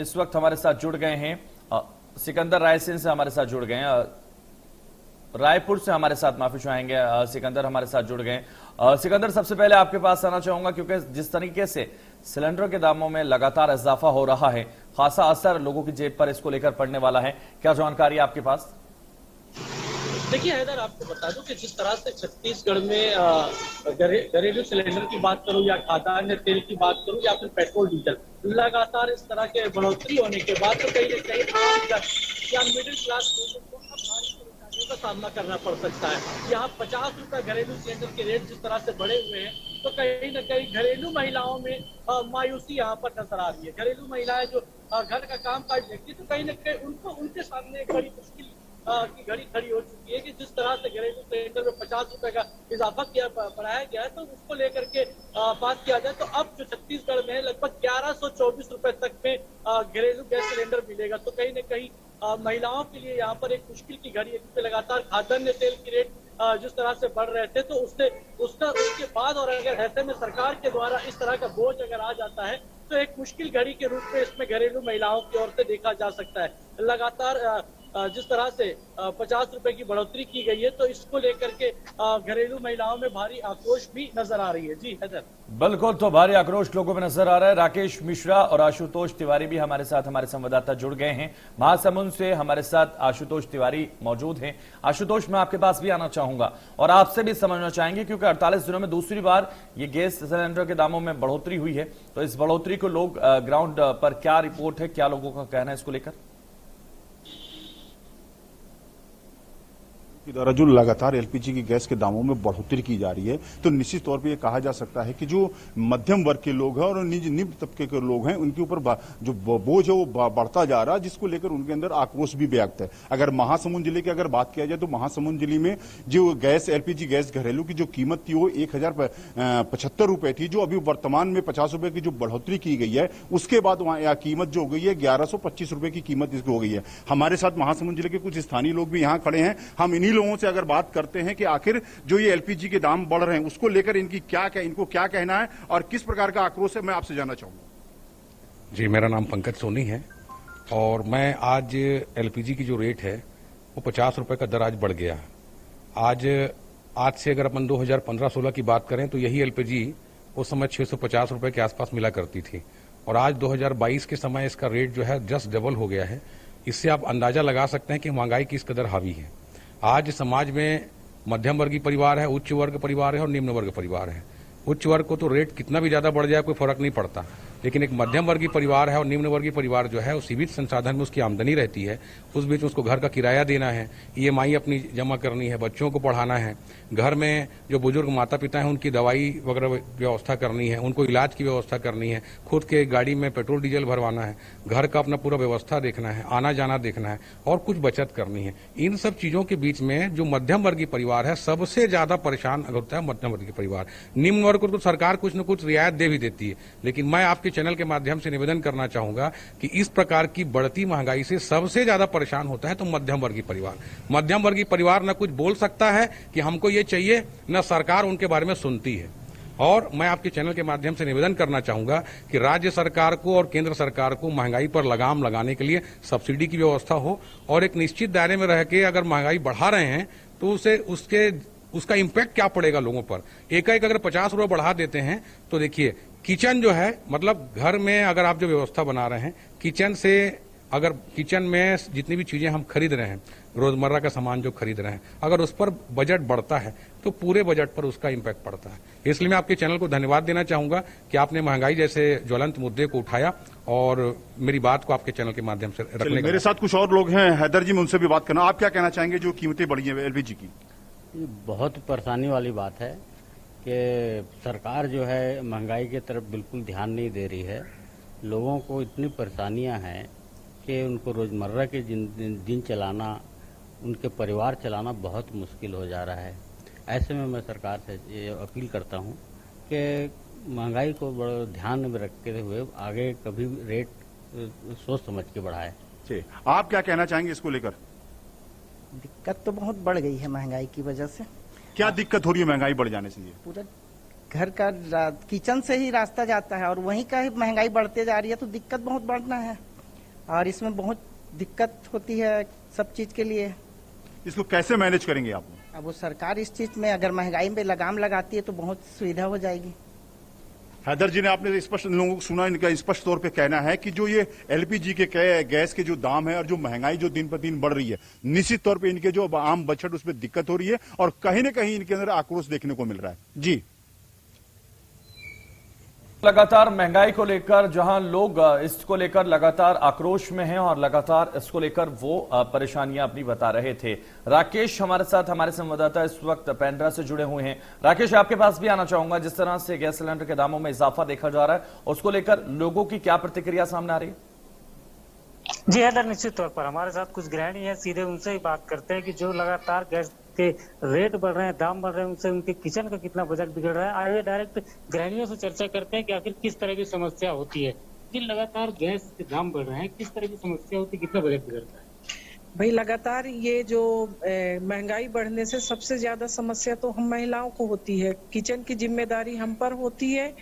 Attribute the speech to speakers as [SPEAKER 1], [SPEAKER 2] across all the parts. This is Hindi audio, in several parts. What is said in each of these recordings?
[SPEAKER 1] इस वक्त हमारे साथ जुड़ गए हैं सिकंदर रायसेन से हमारे साथ जुड़ गए हैं, रायपुर से हमारे साथ माफी चाहेंगे सिकंदर हमारे साथ जुड़ गए। सिकंदर, सबसे पहले आपके पास आना चाहूंगा क्योंकि जिस तरीके से सिलेंडर के दामों में लगातार इजाफा हो रहा है, खासा असर लोगों की जेब पर इसको लेकर पड़ने वाला है, क्या जानकारी है आपके पास?
[SPEAKER 2] देखिए हैदर, आपको बता दूं कि जिस तरह से छत्तीसगढ़ में घरेलू सिलेंडर की बात करूं या खाद्यान्न तेल की बात करूं या फिर पेट्रोल डीजल, लगातार इस तरह के बढ़ोतरी होने के बाद तो कहीं न कहीं आम या मिडिल क्लास लोगों को अब भारी परेशानियों का सामना करना पड़ सकता है। यहाँ 50 रुपए घरेलू सिलेंडर के रेट जिस तरह से बढ़े हुए हैं, तो कहीं न कहीं घरेलू महिलाओं में मायूसी यहाँ पर नजर आ रही है। घरेलू महिलाएं जो घर का काम काज देखती, तो कहीं न कहीं उनको उनके सामने एक बड़ी मुश्किल की घड़ी खड़ी हो चुकी है कि जिस तरह से घरेलू सिलेंडर में 50 रुपए का इजाफा बढ़ाया गया है, तो उसको लेकर के बात किया जाए तो अब जो छत्तीसगढ़ में लगभग 1124 रुपए तक में घरेलू गैस सिलेंडर मिलेगा। तो कहीं न कहीं महिलाओं के लिए यहाँ पर एक मुश्किल की घड़ी है, क्योंकि लगातार खाद्यान्न तेल की रेट जिस तरह से बढ़ रहे थे, तो उसके बाद और अगर ऐसे में सरकार के द्वारा इस तरह का बोझ अगर आ जाता है, तो एक मुश्किल घड़ी के रूप में इसमें घरेलू महिलाओं की ओर से देखा जा सकता है। लगातार जिस तरह से 50 रुपए की बढ़ोतरी की गई है, तो इसको लेकर के घरेलू महिलाओं में भारी आक्रोश भी नजर आ रही है। जी हैदर।
[SPEAKER 1] बिल्कुल, तो भारी आक्रोश लोगों में नजर आ रहा है। राकेश मिश्रा और आशुतोष तिवारी भी हमारे साथ, हमारे संवाददाता जुड़ गए हैं महासमुंद से। हमारे साथ आशुतोष तिवारी मौजूद हैं। आशुतोष, मैं आपके पास भी आना चाहूंगा और आपसे भी समझना चाहेंगे, क्योंकि 48 दिनों में दूसरी बार ये गैस सिलेंडर के दामों में बढ़ोतरी हुई है, तो इस बढ़ोतरी को लोग ग्राउंड पर क्या रिपोर्ट है, क्या लोगों का कहना है इसको लेकर?
[SPEAKER 3] के द्वारा जो लगातार एलपीजी की गैस के दामों में बढ़ोतरी की जा रही है, तो निश्चित तौर पे ये कहा जा सकता है कि जो मध्यम वर्ग के लोग हैं और निम्न तबके के लोग हैं, उनके ऊपर जो बोझ है वो बढ़ता जा रहा है, जिसको लेकर उनके अंदर आक्रोश भी व्यक्त है। अगर महासमुंद जिले की अगर बात किया जाए, तो महासमुंद जिले में जो गैस एलपीजी गैस घरेलू की जो कीमत थी वो 1075 रुपए थी, जो अभी वर्तमान में 50 रुपए की जो बढ़ोतरी की गई है, उसके बाद वहां कीमत जो हो गई है 1125 रुपए की कीमत इसकी हो गई है। हमारे साथ महासमुंद जिले के कुछ स्थानीय लोग भी यहाँ खड़े हैं। हम इन्हीं लोगों से अगर बात करते हैं कि आखिर जो ये एलपीजी के दाम बढ़ रहे हैं, उसको लेकर इनको क्या कहना है और किस प्रकार का आक्रोश है, मैं आपसे जानना चाहूंगा।
[SPEAKER 4] जी, मेरा नाम पंकज सोनी है और मैं आज एलपीजी की जो रेट है वो 50 रुपए का दर आज बढ़ गया। आज से अगर अपन 2015-16 की बात करें, तो यही एलपीजी उस समय 650 रुपए के आसपास मिला करती थी, और आज 2022 के समय इसका रेट जो है जस्ट डबल हो गया है। इससे आप अंदाजा लगा सकते हैं कि महंगाई किस कदर हावी है। आज समाज में मध्यम वर्गीय परिवार है, उच्च वर्ग परिवार है और निम्न वर्ग परिवार है। उच्च वर्ग को तो रेट कितना भी ज्यादा बढ़ जाए कोई फर्क नहीं पड़ता, लेकिन एक मध्यम वर्गीय परिवार है और निम्न वर्गीय परिवार जो है, वो सीमित संसाधन में उसकी आमदनी रहती है, उस बीच उसको घर का किराया देना है, ईएमआई अपनी जमा करनी है, बच्चों को पढ़ाना है, घर में जो बुजुर्ग माता पिता हैं उनकी दवाई वगैरह व्यवस्था करनी है, उनको इलाज की व्यवस्था करनी है, खुद के गाड़ी में पेट्रोल डीजल भरवाना है, घर का अपना पूरा व्यवस्था देखना है, आना जाना देखना है और कुछ बचत करनी है। इन सब चीजों के बीच में जो मध्यम वर्गीय परिवार है, सबसे ज्यादा परेशान होता है मध्यम वर्गीय परिवार। निम्न वर्ग को तो सरकार कुछ न कुछ रियायत दे भी देती है, लेकिन मैं आपके चैनल के माध्यम से निवेदन करना चाहूंगा कि इस प्रकार की बढ़ती महंगाई से सबसे ज्यादा परेशान होता है तो मध्यम वर्गीय परिवार। मध्यम वर्गीय परिवार न कुछ बोल सकता है कि हमको ये चाहिए, न सरकार उनके बारे में सुनती है। और मैं आपके चैनल के माध्यम से निवेदन करना चाहूंगा कि राज्य सरकार को और केंद्र सरकार को महंगाई पर लगाम लगाने के लिए सब्सिडी की व्यवस्था हो, और एक निश्चित दायरे में रह के अगर महंगाई बढ़ा रहे हैं तो उसका इम्पैक्ट क्या पड़ेगा लोगों पर। एक अगर 50 रुपए बढ़ा देते हैं, तो देखिए किचन जो है, मतलब घर में अगर आप जो व्यवस्था बना रहे हैं, किचन में जितनी भी चीजें हम खरीद रहे हैं, रोजमर्रा का सामान जो खरीद रहे हैं, अगर उस पर बजट बढ़ता है तो पूरे बजट पर उसका इम्पैक्ट पड़ता है। इसलिए मैं आपके चैनल को धन्यवाद देना चाहूंगा कि आपने महंगाई जैसे ज्वलंत मुद्दे को उठाया और मेरी बात को आपके चैनल के माध्यम से रखने।
[SPEAKER 3] मेरे साथ कुछ और लोग हैं, हैदर जी, मैं उनसे भी बात करना। आप क्या कहना चाहेंगे जो कीमतें बढ़ी है एलपीजी की?
[SPEAKER 5] बहुत परेशानी वाली बात है कि सरकार जो है महंगाई की तरफ बिल्कुल ध्यान नहीं दे रही है। लोगों को इतनी परेशानियां हैं कि उनको रोजमर्रा के दिन चलाना, उनके परिवार चलाना बहुत मुश्किल हो जा रहा है। ऐसे में मैं सरकार से ये अपील करता हूं कि महंगाई को बड़ा ध्यान में रखते हुए आगे कभी रेट सोच समझ के बढ़ाए।
[SPEAKER 3] आप क्या कहना चाहेंगे इसको लेकर?
[SPEAKER 6] दिक्कत तो बहुत बढ़ गई है महंगाई की वजह से।
[SPEAKER 3] क्या दिक्कत हो रही है महंगाई बढ़ जाने से?
[SPEAKER 6] पूरा घर का किचन से ही रास्ता जाता है और वहीं का ही महंगाई बढ़ते जा रही है, तो दिक्कत बहुत बढ़ना है। और इसमें बहुत दिक्कत होती है सब चीज के लिए।
[SPEAKER 3] इसको कैसे मैनेज करेंगे आप?
[SPEAKER 6] अब वो सरकार इस चीज में अगर महंगाई पे लगाम लगाती है तो बहुत सुविधा हो जाएगी।
[SPEAKER 3] हैदर जी ने आपने स्पष्ट लोगों को सुना, इनका स्पष्ट तौर पे कहना है कि जो ये एलपीजी के गैस के जो दाम है और जो महंगाई जो दिन पर दिन बढ़ रही है, निश्चित तौर पे इनके जो आम बजट उसमें दिक्कत हो रही है और कहीं ना कहीं इनके अंदर आक्रोश देखने को मिल रहा है। जी,
[SPEAKER 1] लगातार महंगाई को लेकर जहां लोग इसको लेकर लगातार आक्रोश में हैं और लगातार इसको लेकर वो परेशानियां अपनी बता रहे थे। राकेश हमारे साथ, हमारे संवाददाता इस वक्त पेंड्रा से जुड़े हुए हैं। राकेश, आपके पास भी आना चाहूंगा। जिस तरह से गैस सिलेंडर के दामों में इजाफा देखा जा रहा है, उसको लेकर लोगों की क्या प्रतिक्रिया सामने आ रही है?
[SPEAKER 7] जी हैदर, निश्चित तौर पर हमारे साथ कुछ गृहिणी है, सीधे उनसे ही बात करते हैं कि जो लगातार गैस के रेट बढ़ रहे हैं, दाम बढ़ रहे हैं, उनसे उनके किचन का कितना बजट बिगड़ रहा है। आइए डायरेक्ट गृहिणियों से चर्चा करते हैं कि आखिर किस तरह की समस्या होती है। जी, लगातार गैस के दाम बढ़ रहे हैं, किस तरह की समस्या होती है, कितना बजट बिगड़ता है?
[SPEAKER 8] भाई लगातार ये जो महंगाई बढ़ने से सबसे ज्यादा समस्या तो हम महिलाओं को होती है। किचन की जिम्मेदारी हम पर होती है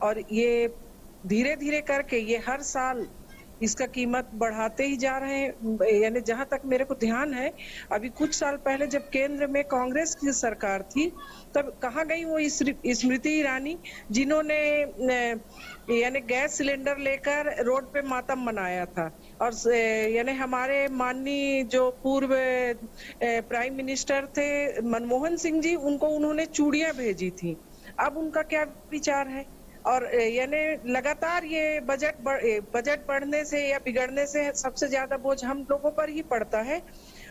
[SPEAKER 8] और ये धीरे धीरे करके ये हर साल इसका कीमत बढ़ाते ही जा रहे हैं। यानी जहां तक मेरे को ध्यान है, अभी कुछ साल पहले जब केंद्र में कांग्रेस की सरकार थी, तब कहाँ गई वो स्मृति ईरानी, जिन्होंने यानी गैस सिलेंडर लेकर रोड पे मातम मनाया था। और यानी हमारे माननीय जो पूर्व प्राइम मिनिस्टर थे मनमोहन सिंह जी, उनको उन्होंने चूड़ियां भेजी थी। अब उनका क्या विचार है? और यानी लगातार ये बजट बढ़ने से या बिगड़ने से सबसे ज्यादा बोझ हम लोगों पर ही पड़ता है।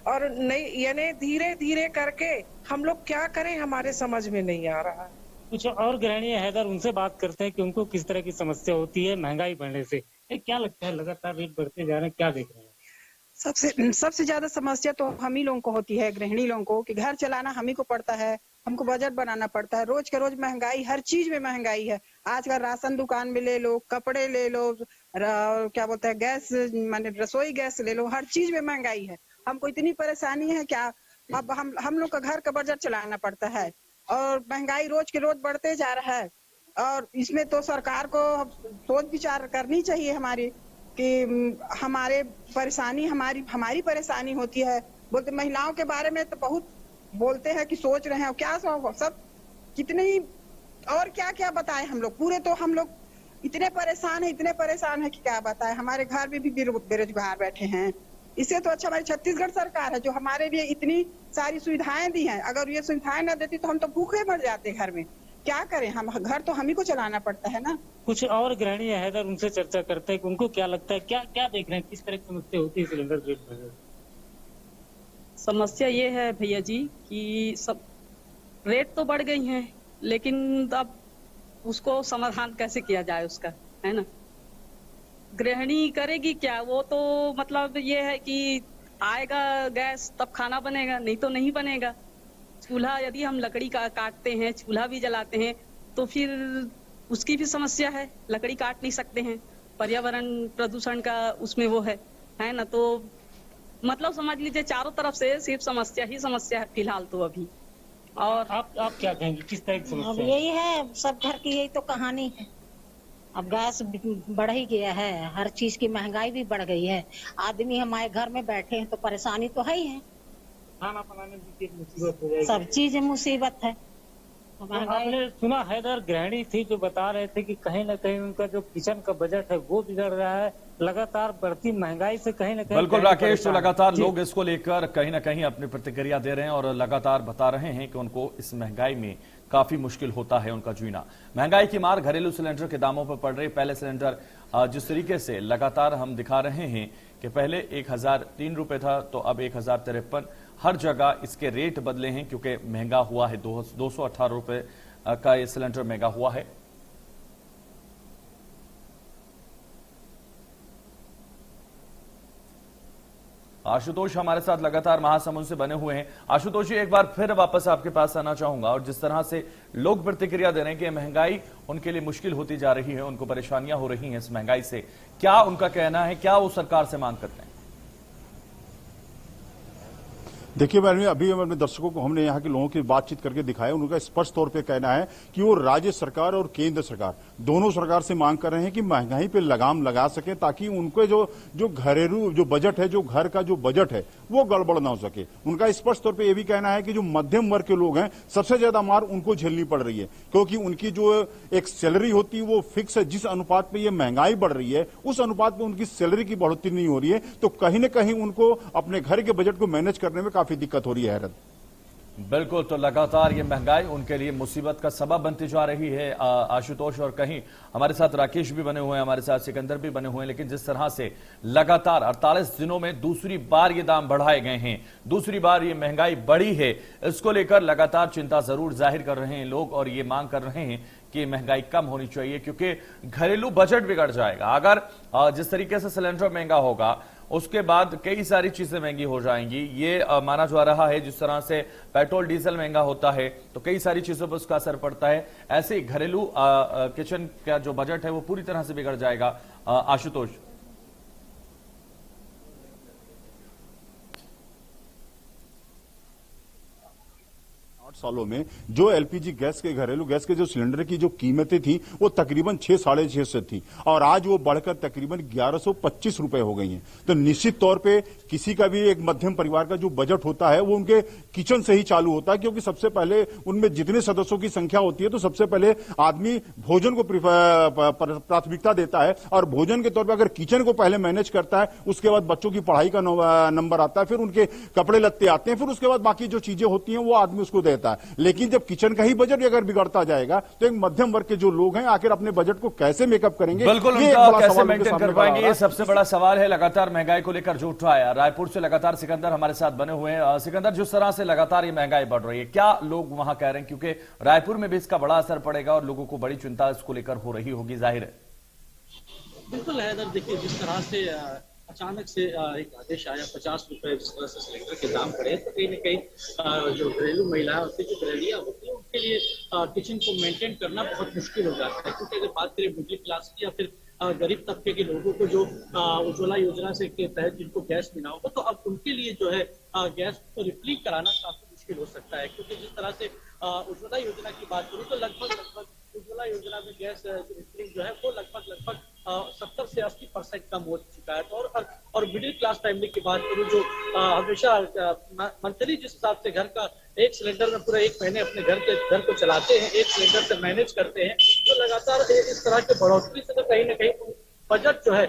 [SPEAKER 8] और नहीं, यानी धीरे धीरे करके हम लोग क्या करें, हमारे समझ में नहीं आ रहा।
[SPEAKER 7] कुछ और गृहिणी है हैदर, उनसे बात करते हैं कि उनको किस तरह की समस्या होती है महंगाई बढ़ने से। क्या लगता है, लगातार रेट बढ़ते जा रहे हैं, क्या देख रहे हैं?
[SPEAKER 9] सबसे ज्यादा समस्या तो हम ही लोगों को होती है, गृहिणी लोगों को, कि घर चलाना हम ही को पड़ता है, हमको बजट बनाना पड़ता है। रोज के रोज महंगाई, हर चीज में महंगाई है। आजकल राशन दुकान में ले लो, कपड़े ले लो, क्या बोलते हैं, गैस माने रसोई गैस ले लो, हर चीज में महंगाई है। हमको इतनी परेशानी है क्या, अब हम लोग का घर का बजट चलाना पड़ता है और महंगाई रोज के रोज बढ़ते जा रहा है। और इसमें तो सरकार को सोच विचार करनी चाहिए हमारी, कि हमारी परेशानी होती है। बोलते महिलाओं के बारे में तो बहुत बोलते हैं कि सोच रहे हैं, क्या सब कितनी और क्या क्या बताएं हम लोग। पूरे तो हम लोग इतने परेशान है कि क्या बताएं। हमारे घर में भी बेरोजगार बैठे हैं। इससे तो अच्छा हमारी छत्तीसगढ़ सरकार है जो हमारे लिए इतनी सारी सुविधाएं दी हैं। अगर ये सुविधाएं न देती तो हम तो भूखे मर जाते घर में। क्या करें, हम घर तो हम ही को चलाना पड़ता है ना।
[SPEAKER 7] कुछ और गृहिणी है हैदर, उनसे चर्चा करते हैं कि उनको क्या लगता है, क्या क्या देख रहे हैं, किस तरह की समस्या होती है सिलेंडर रेट बढ़ने?
[SPEAKER 10] समस्या ये है भैया जी कि सब रेट तो बढ़ गई हैं, लेकिन अब उसको समाधान कैसे किया जाए उसका, है ना। गृहिणी करेगी क्या, वो तो मतलब ये है कि आएगा गैस तब खाना बनेगा, नहीं तो नहीं बनेगा। चूल्हा यदि हम लकड़ी का काटते हैं, चूल्हा भी जलाते हैं, तो फिर उसकी भी समस्या है, लकड़ी काट नहीं सकते हैं, पर्यावरण प्रदूषण का उसमें वो है ना। तो मतलब समझ लीजिए चारों तरफ से सिर्फ समस्या ही समस्या है फिलहाल तो अभी। और
[SPEAKER 7] आप क्या कहेंगे, किस तरह की समस्या?
[SPEAKER 11] अब यही है, सब घर की यही तो कहानी है। अब गैस बढ़ ही गया है, हर चीज की महंगाई भी बढ़ गई है। आदमी हमारे घर में बैठे हैं तो परेशानी तो है ही है,
[SPEAKER 7] खाना बनाने की मुसीबत हो जाएगी,
[SPEAKER 11] सब चीज मुसीबत है।
[SPEAKER 7] तो आपने सुना हैदर, गृहिणी थी जो बता रहे थे कि कहीं न कहीं उनका जो किचन का बजट है वो बिगड़ रहा है लगातार बढ़ती महंगाई से। कहीं न कहीं
[SPEAKER 1] बिल्कुल राकेश, तो लगातार लोग इसको लेकर कहीं ना कहीं अपनी प्रतिक्रिया दे रहे हैं और लगातार बता रहे हैं कि उनको इस महंगाई में काफी मुश्किल होता है उनका जीना। महंगाई की मार घरेलू सिलेंडर के दामों पर पड़ रही। पहले सिलेंडर जिस तरीके से लगातार हम दिखा रहे हैं कि पहले 1003 रुपए था, तो अब 1053। हर जगह इसके रेट बदले हैं क्योंकि महंगा हुआ है। 218 रुपए का ये सिलेंडर महंगा हुआ है। आशुतोष हमारे साथ लगातार महासमुंद से बने हुए हैं। आशुतोष जी, एक बार फिर वापस आपके पास आना चाहूंगा। और जिस तरह से लोग प्रतिक्रिया दे रहे हैं कि महंगाई उनके लिए मुश्किल होती जा रही है, उनको परेशानियां हो रही हैं इस महंगाई से, क्या उनका कहना है, क्या वो सरकार से मांग करते हैं?
[SPEAKER 3] देखिए मैंने अभी अपने दर्शकों को हमने यहाँ के लोगों की बातचीत करके दिखाया, उनका स्पष्ट तौर पे कहना है कि वो राज्य सरकार और केंद्र सरकार दोनों सरकार से मांग कर रहे हैं कि महंगाई पे लगाम लगा सके, ताकि उनके जो घरेलू जो बजट है, जो घर का जो बजट है, वो गड़बड़ ना हो सके। उनका स्पष्ट तौर पर यह भी कहना है कि जो मध्यम वर्ग के लोग हैं सबसे ज्यादा मार उनको झेलनी पड़ रही है, क्योंकि उनकी जो एक सैलरी होती है वो फिक्स है। जिस अनुपात पे ये महंगाई बढ़ रही है उस अनुपात में उनकी सैलरी की बढ़ोतरी नहीं हो रही है, तो कहीं न कहीं उनको अपने घर के बजट को मैनेज करने में काफी दिक्कत हो रही है। हैरत
[SPEAKER 1] बिल्कुल, तो लगातार ये महंगाई उनके लिए मुसीबत का सबब बनती जा रही है आशुतोष। और कहीं हमारे साथ राकेश भी बने हुए हैं, हमारे साथ सिकंदर भी बने हुए हैं, लेकिन जिस तरह से लगातार 48 दिनों में दूसरी बार ये दाम बढ़ाए गए हैं, दूसरी बार ये महंगाई बढ़ी है, इसको लेकर लगातार चिंता जरूर जाहिर कर रहे हैं लोग और ये मांग कर रहे हैं कि महंगाई कम होनी चाहिए, क्योंकि घरेलू बजट बिगड़ जाएगा। अगर जिस तरीके से सिलेंडर महंगा होगा उसके बाद कई सारी चीजें महंगी हो जाएंगी, ये माना जा रहा है। जिस तरह से पेट्रोल डीजल महंगा होता है तो कई सारी चीजों पर उसका असर पड़ता है। ऐसे ही घरेलू किचन का जो बजट है वो पूरी तरह से बिगड़ जाएगा। आशुतोष,
[SPEAKER 3] सालों में जो एलपीजी गैस के घरेलू गैस के जो सिलेंडर की जो कीमतें थी वो तकरीबन 6-650 थी और आज वो बढ़कर तकरीबन 1125 रुपए हो गई हैं। तो निश्चित तौर पे किसी का भी एक मध्यम परिवार का जो बजट होता है वो उनके किचन से ही चालू होता है, क्योंकि सबसे पहले उनमें जितने सदस्यों की संख्या होती है तो सबसे पहले आदमी भोजन को प्राथमिकता देता है और भोजन के तौर पर अगर किचन को पहले मैनेज करता है, उसके बाद बच्चों की पढ़ाई का नंबर आता है, फिर उनके कपड़े लत्ते आते हैं, फिर उसके बाद बाकी जो चीजें होती हैं वो आदमी उसको देता है। लेकिन जब किचन का ही बजट अगर बिगड़ता जाएगा तो एक मध्यम वर्ग के जो लोग हैं आखिर अपने बजट को कैसे मेकअप करेंगे,
[SPEAKER 1] बिल्कुल उनका कैसे मेंटेन कर पाएंगे, ये सबसे बड़ा सवाल है। लगातार महंगाई को लेकर जो उठ रहा है, रायपुर से लगातार सिकंदर हमारे साथ बने हुए हैं। सिकंदर, जिस तरह से लगातार ये महंगाई बढ़ रही है, क्या लोग वहां कह रहे हैं, क्योंकि रायपुर में भी इसका बड़ा असर पड़ेगा और लोगों को बड़ी चिंता इसको लेकर हो रही होगी, जाहिर है।
[SPEAKER 2] बिल्कुल हैदर, देखिए जिस तरह से अचानक से एक आदेश आया 50 रुपए जिस तरह से सिलेंडर के दाम बढ़े, तो कहीं न कहीं जो घरेलू महिलाएं होती है, जो गृहिणियां होती है, उनके लिए किचन को मेंटेन करना बहुत मुश्किल हो जाता है। क्योंकि अगर बात करें मिडिल क्लास की या फिर गरीब तबके के लोगों को जो उज्ज्वला योजना से के तहत जिनको गैस मिला होगा, तो अब उनके लिए जो है गैस को रिफिल कराना काफी मुश्किल हो सकता है। क्योंकि जिस तरह से उज्ज्वला योजना की बात करूँ तो लगभग उज्ज्वला योजना में गैस रिफिलिंग जो है वो लगभग 70 से 80% कम हो चुका है। तो और मिडिल क्लास फैमिली की बात करूं जो हमेशा मंथली जिस हिसाब से घर का एक सिलेंडर में पूरा एक महीने अपने घर को चलाते हैं, एक सिलेंडर से मैनेज करते हैं, तो लगातार इस तरह के बढ़ोतरी से तो कहीं ना कहीं बजट जो है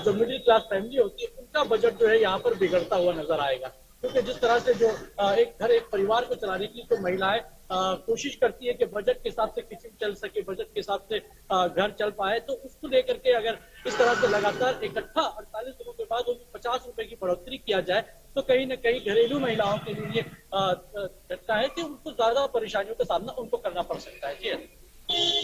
[SPEAKER 2] जो मिडिल क्लास फैमिली होती है उनका बजट जो है यहाँ पर बिगड़ता हुआ नजर आएगा। क्योंकि जिस तरह से जो एक परिवार को चलाने के लिए जो महिलाएं कोशिश करती है कि बजट के हिसाब से किचन चल सके, बजट के हिसाब से घर चल पाए, तो उसको लेकर के अगर इस तरह से लगातार इकट्ठा 48 दिनों के बाद उनको 50 रुपए की बढ़ोतरी किया जाए तो कहीं न कहीं घरेलू महिलाओं के लिए लगता है कि उनको ज्यादा परेशानियों का सामना उनको करना पड़ सकता है। जी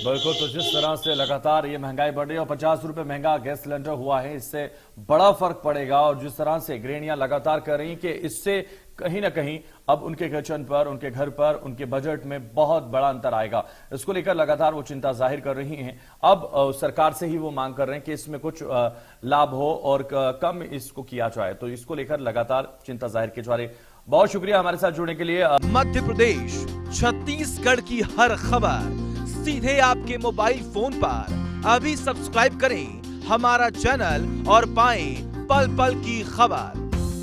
[SPEAKER 1] बिल्कुल, तो जिस तरह से लगातार ये महंगाई बढ़ रही है और 50 रुपए महंगा गैस सिलेंडर हुआ है, इससे बड़ा फर्क पड़ेगा। और जिस तरह से गृहिणियां लगातार कह रही कि इससे कहीं ना कहीं अब उनके किचन पर, उनके घर पर, उनके बजट में बहुत बड़ा अंतर आएगा, इसको लेकर लगातार वो चिंता जाहिर कर रही हैं। अब सरकार से ही वो मांग कर रहे हैं कि इसमें कुछ लाभ हो और कम इसको किया जाए, तो इसको लेकर लगातार चिंता जाहिर की जा रही। बहुत शुक्रिया हमारे साथ जुड़ने के लिए।
[SPEAKER 12] मध्य प्रदेश, छत्तीसगढ़ की हर खबर सीधे आपके मोबाइल फोन पर। अभी सब्सक्राइब करें हमारा चैनल और पाएं पल पल की खबर।